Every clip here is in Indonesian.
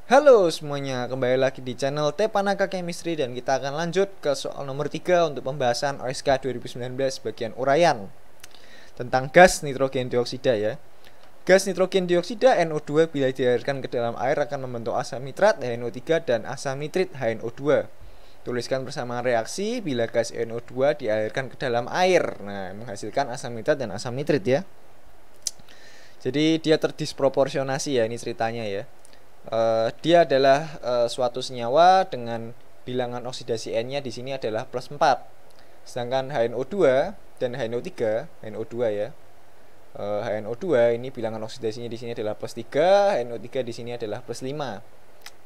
Halo semuanya, kembali lagi di channel Tepanaka Chemistry dan kita akan lanjut ke soal nomor 3 untuk pembahasan OSK 2019 bagian uraian tentang gas nitrogen dioksida ya. Gas nitrogen dioksida NO2 bila dialirkan ke dalam air akan membentuk asam nitrat HNO3 dan asam nitrit HNO2. Tuliskan bersama reaksi bila gas NO2 dialirkan ke dalam air. Nah, menghasilkan asam nitrat dan asam nitrit ya. Jadi dia terdisproporsionasi ya, ini ceritanya ya. Dia adalah suatu senyawa dengan bilangan oksidasi N-nya di sini adalah plus 4. Sedangkan HNO2 dan HNO3, HNO2 ya. HNO2 ini bilangan oksidasinya di sini adalah plus 3, HNO3 di sini adalah plus 5.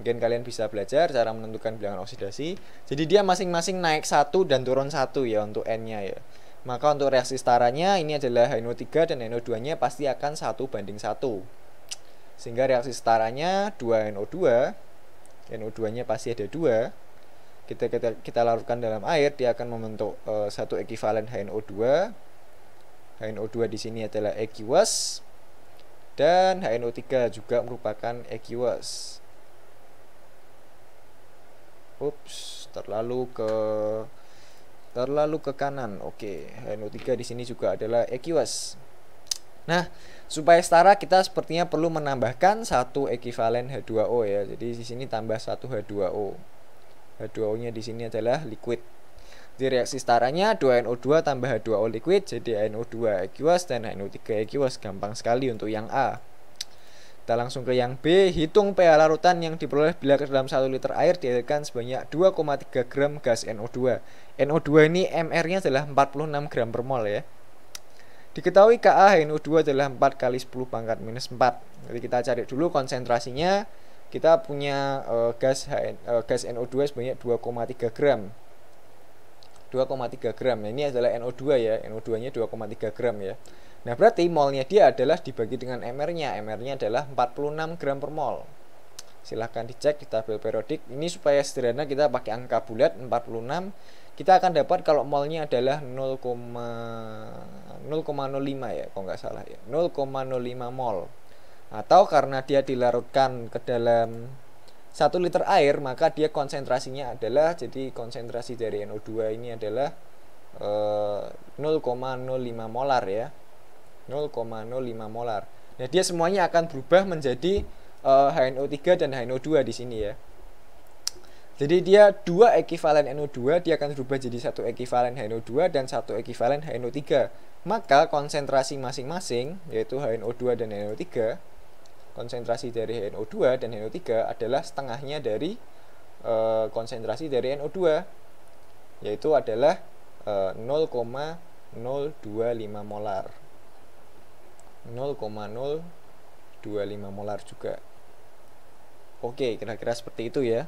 Mungkin kalian bisa belajar cara menentukan bilangan oksidasi. Jadi dia masing-masing naik 1 dan turun 1 ya untuk N-nya ya. Maka untuk reaksi setaranya ini adalah HNO3 dan HNO2-nya pasti akan 1:1. Sehingga reaksi setaranya 2NO2, NO2-nya pasti ada 2. Kita larutkan dalam air, dia akan membentuk satu ekivalen HNO2. HNO2 di sini adalah aqueous dan HNO3 juga merupakan aqueous. Ups, terlalu ke kanan. Oke, HNO3 di sini juga adalah aqueous. Nah, supaya setara kita sepertinya perlu menambahkan satu ekivalen H2O ya. Jadi di sini tambah satu H2O. H2O-nya di sini adalah liquid. Di reaksi setaranya 2NO2 tambah H2O liquid jadi NO2 aqueous dan NO3 aqueous. Gampang sekali untuk yang A. Kita langsung ke yang B. Hitung pH larutan yang diperoleh bila ke dalam 1 liter air dialirkan sebanyak 2,3 gram gas NO2. NO2 ini MR-nya adalah 46 gram per mol ya. Diketahui Ka HNO2 adalah 4 kali 10 pangkat minus 4. Jadi kita cari dulu konsentrasinya. Kita punya gas NO2 sebanyak 2,3 gram. 2,3 gram. Nah, ini adalah NO2 ya. NO2-nya 2,3 gram ya. Nah, berarti molnya dia adalah dibagi dengan MR-nya. MR-nya adalah 46 gram per mol. Silahkan dicek di tabel periodik. Ini supaya sederhana kita pakai angka bulat 46. Kita akan dapat kalau molnya adalah 0,05 ya, kalau nggak salah ya, 0,05 mol. Atau karena dia dilarutkan ke dalam 1 liter air, maka dia konsentrasinya adalah, jadi konsentrasi dari NO2 ini adalah 0,05 molar ya, 0,05 molar. Nah, dia semuanya akan berubah menjadi HNO3 dan HNO2 di sini ya. Jadi dia 2 ekivalen NO2, dia akan berubah jadi 1 ekivalen HNO2 dan 1 ekivalen HNO3. Maka konsentrasi masing-masing, yaitu HNO2 dan HNO3, konsentrasi dari HNO2 dan HNO3 adalah setengahnya dari konsentrasi dari NO2, yaitu adalah 0,025 molar. 0,025 molar juga. Oke, kira-kira seperti itu ya.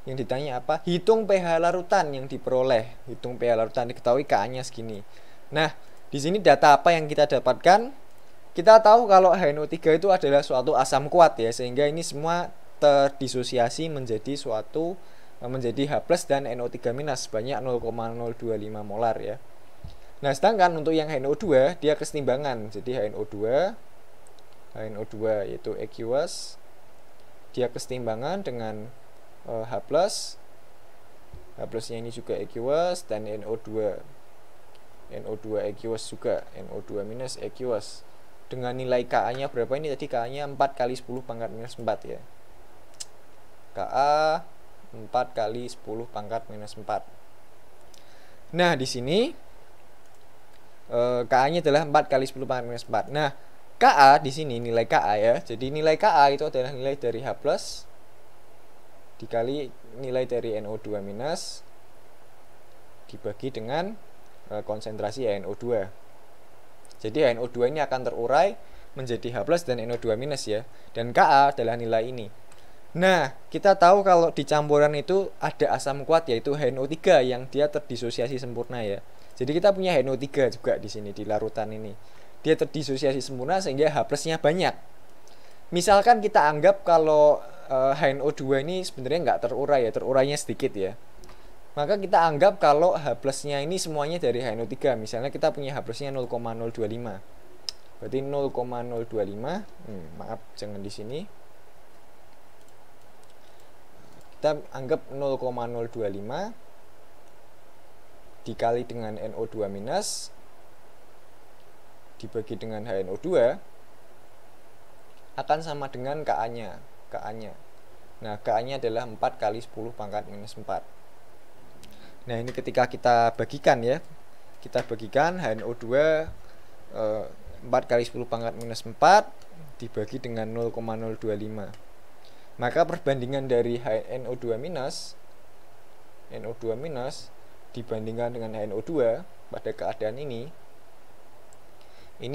Yang ditanya apa? Hitung pH larutan yang diperoleh. Hitung pH larutan, diketahui Ka-nya segini. Nah, di sini data apa yang kita dapatkan? Kita tahu kalau HNO3 itu adalah suatu asam kuat ya, sehingga ini semua terdisosiasi menjadi H+ dan NO3- sebanyak 0,025 molar ya. Nah, sedangkan untuk yang HNO2 dia kesetimbangan. Jadi HNO2 yaitu aqueous, dia kesetimbangan dengan H+, H+-nya ini juga aqueous dan NO2 aqueous juga, NO2- aqueous. Dengan nilai Ka-nya berapa ini tadi? Ka-nya 4 kali 10 pangkat minus 4 ya. Ka 4 kali 10 pangkat minus 4. Nah, di sini Ka-nya adalah 4 kali 10 pangkat minus 4. Nah, Ka di sini nilai Ka ya. Jadi nilai Ka itu adalah nilai dari H+ dikali nilai dari NO2- dibagi dengan konsentrasi NO2. Jadi NO2 ini akan terurai menjadi H+ dan NO2- ya. Dan Ka adalah nilai ini. Nah, kita tahu kalau di campuran itu ada asam kuat yaitu HNO3 yang dia terdisosiasi sempurna ya. Jadi kita punya HNO3 juga di sini di larutan ini. Dia terdisosiasi sempurna sehingga H+-nya banyak. Misalkan kita anggap kalau HNO2 ini sebenarnya nggak terurai ya, terurainya sedikit ya. Maka kita anggap kalau H+-nya ini semuanya dari HNO3. Misalnya kita punya H+-nya 0,025. Berarti 0,025, maaf jangan di sini. Kita anggap 0,025 dikali dengan NO2 minus dibagi dengan HNO2 akan sama dengan Ka-nya. Nah, Ka-nya adalah 4 kali 10 pangkat minus 4. Nah, ini ketika kita bagikan ya. Kita bagikan HNO2 4 kali 10 pangkat minus 4 dibagi dengan 0,025. Maka perbandingan dari NO2 minus dibandingkan dengan HNO2 pada keadaan ini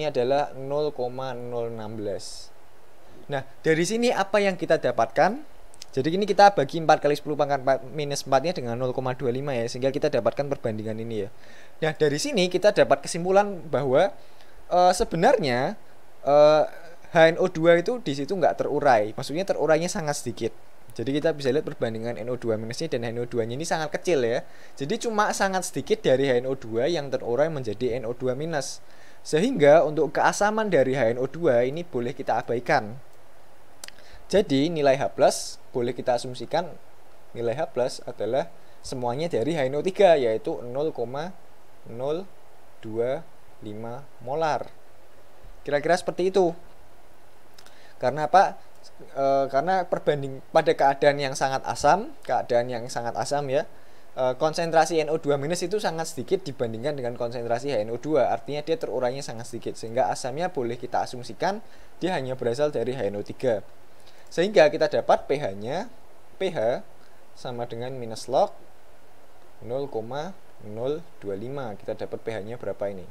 adalah 0,016. Nah, dari sini apa yang kita dapatkan? Jadi ini kita bagi 4 kali 10 pangkat minus 4 nya dengan 0,25 ya, sehingga kita dapatkan perbandingan ini ya. Nah, dari sini kita dapat kesimpulan bahwa sebenarnya HNO2 itu di situ nggak terurai, maksudnya terurainya sangat sedikit. Jadi kita bisa lihat perbandingan NO2 minusnya dan HNO2-nya ini sangat kecil ya. Jadi cuma sangat sedikit dari HNO2 yang terurai menjadi NO2 minus. Sehingga untuk keasaman dari HNO2 ini boleh kita abaikan. Jadi nilai H+ boleh kita asumsikan nilai H+ adalah semuanya dari HNO3 yaitu 0,025 molar. Kira-kira seperti itu. Karena apa? Karena pada keadaan yang sangat asam ya, konsentrasi NO2 minus itu sangat sedikit dibandingkan dengan konsentrasi HNO2. Artinya dia terurainya sangat sedikit, sehingga asamnya boleh kita asumsikan dia hanya berasal dari HNO3. Sehingga kita dapat pH sama dengan minus log 0,025. Kita dapat pH-nya berapa ini?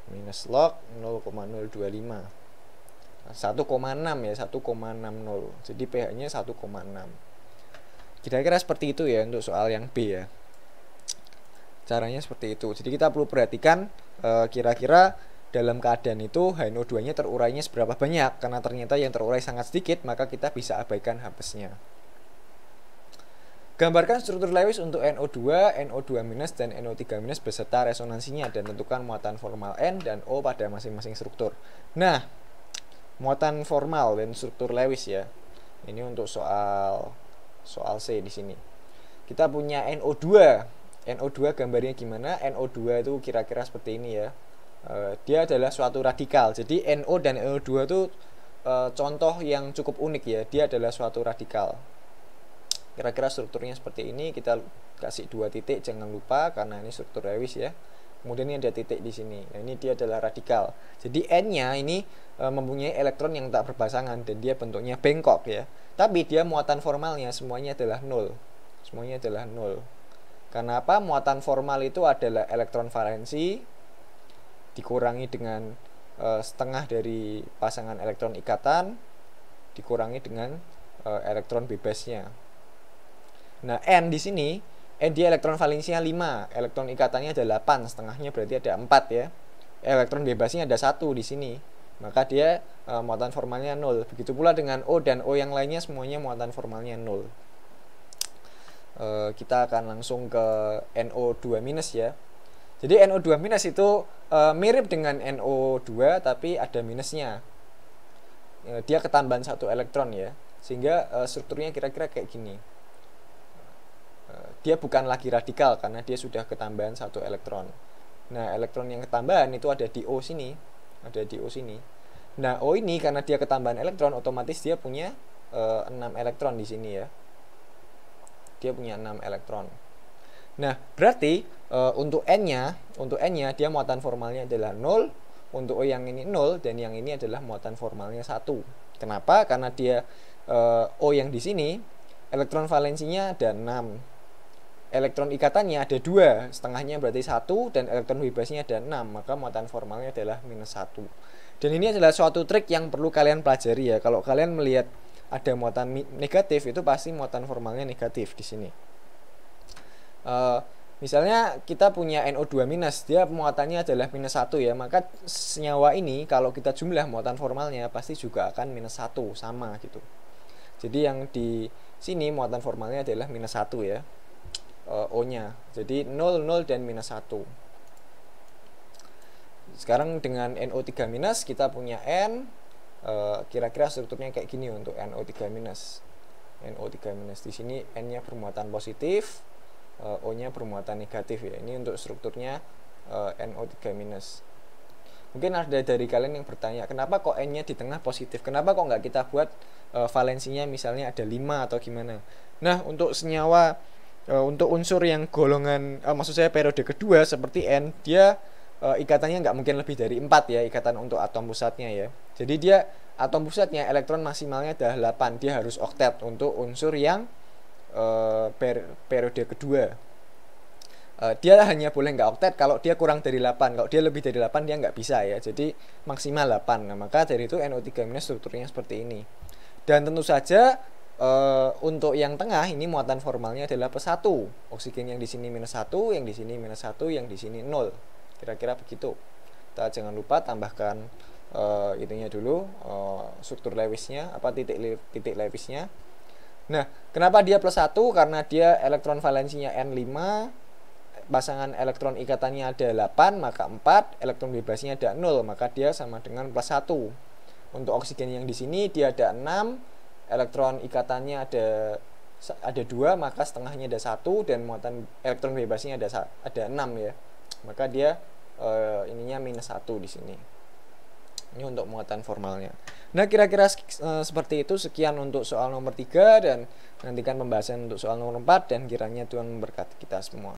Minus log 0,025. 1,6 ya, 1,60. Jadi pH-nya 1,6. Kira-kira seperti itu ya untuk soal yang B ya. Caranya seperti itu. Jadi kita perlu perhatikan kira-kira dalam keadaan itu HNO2-nya terurainya seberapa banyak. Karena ternyata yang terurai sangat sedikit, maka kita bisa abaikan H+-nya. Gambarkan struktur Lewis untuk NO2, NO2- dan NO3- beserta resonansinya dan tentukan muatan formal N dan O pada masing-masing struktur. Nah, muatan formal dan struktur Lewis ya. Ini untuk soal C di sini. Kita punya NO2. NO2 gambarnya gimana? NO2 itu kira-kira seperti ini ya. Dia adalah suatu radikal. Jadi NO dan NO2 itu contoh yang cukup unik ya. Dia adalah suatu radikal. Kira-kira strukturnya seperti ini. Kita kasih 2 titik, jangan lupa karena ini struktur Lewis ya. Kemudian ini ada titik di sini. Nah, ini dia adalah radikal. Jadi N-nya ini mempunyai elektron yang tak berpasangan dan dia bentuknya bengkok ya. Tapi dia muatan formalnya semuanya adalah 0. Semuanya adalah 0. Karena apa? Muatan formal itu adalah elektron valensi dikurangi dengan setengah dari pasangan elektron ikatan dikurangi dengan elektron bebasnya. Nah, N di sini dia elektron valensinya 5, elektron ikatannya ada 8, setengahnya berarti ada 4 ya. Elektron bebasnya ada 1 di sini. Maka dia muatan formalnya 0. Begitu pula dengan O dan O yang lainnya semuanya muatan formalnya 0. Kita akan langsung ke NO2- ya. Jadi NO2- itu mirip dengan NO2 tapi ada minusnya. Dia ketambahan 1 elektron ya. Sehingga strukturnya kira-kira kayak gini. Dia bukan lagi radikal karena dia sudah ketambahan 1 elektron. Nah, elektron yang ketambahan itu ada di O sini. Ada di O sini. Nah, O ini karena dia ketambahan elektron, otomatis dia punya 6 elektron di sini ya. Dia punya 6 elektron. Nah, berarti untuk N-nya dia muatan formalnya adalah 0. Untuk O yang ini 0 dan yang ini adalah muatan formalnya 1. Kenapa? Karena dia O yang di sini elektron valensinya ada 6. Elektron ikatannya ada 2, setengahnya berarti 1 dan elektron bebasnya ada 6, maka muatan formalnya adalah minus 1. Dan ini adalah suatu trik yang perlu kalian pelajari ya. Kalau kalian melihat ada muatan negatif, itu pasti muatan formalnya negatif di sini. Misalnya kita punya NO2-, dia muatannya adalah minus 1 ya, maka senyawa ini kalau kita jumlah muatan formalnya pasti juga akan minus 1, sama gitu. Jadi yang di sini muatan formalnya adalah minus 1 ya. O-nya. Jadi 0, 0 dan minus 1. Sekarang dengan NO3- kita punya N. Kira-kira strukturnya kayak gini untuk NO3-. NO3- di sini N-nya bermuatan positif, O-nya bermuatan negatif ya. Ini untuk strukturnya NO3-. Mungkin ada dari kalian yang bertanya, kenapa kok N-nya di tengah positif? Kenapa kok nggak kita buat valensinya misalnya ada 5 atau gimana? Nah, untuk senyawa, untuk unsur yang golongan, maksud saya periode kedua seperti N, dia ikatannya nggak mungkin lebih dari 4 ya, ikatan untuk atom pusatnya ya. Jadi dia atom pusatnya elektron maksimalnya adalah 8, dia harus oktet untuk unsur yang periode kedua. Dia hanya boleh nggak oktet kalau dia kurang dari 8. Kalau dia lebih dari 8 dia nggak bisa ya. Jadi maksimal 8. Nah, maka dari itu NO3- strukturnya seperti ini. Dan tentu saja untuk yang tengah ini muatan formalnya adalah +1. Oksigen yang di sini -1, yang di sini -1, yang di sini 0. Kira-kira begitu. Kita jangan lupa tambahkan itunya dulu, struktur Lewisnya, titik Lewisnya. Nah, kenapa dia +1? Karena dia elektron valensinya N5, pasangan elektron ikatannya ada 8, maka 4, elektron bebasnya ada 0, maka dia sama dengan +1. Untuk oksigen yang di sini dia ada 6, elektron ikatannya ada 2, maka setengahnya ada 1, dan muatan elektron bebasnya ada 6 ya. Maka dia ininya -1 di sini. Ini untuk muatan formalnya. Nah, kira-kira seperti itu. Sekian untuk soal nomor 3, dan nantikan pembahasan untuk soal nomor 4, dan kiranya Tuhan memberkati kita semua.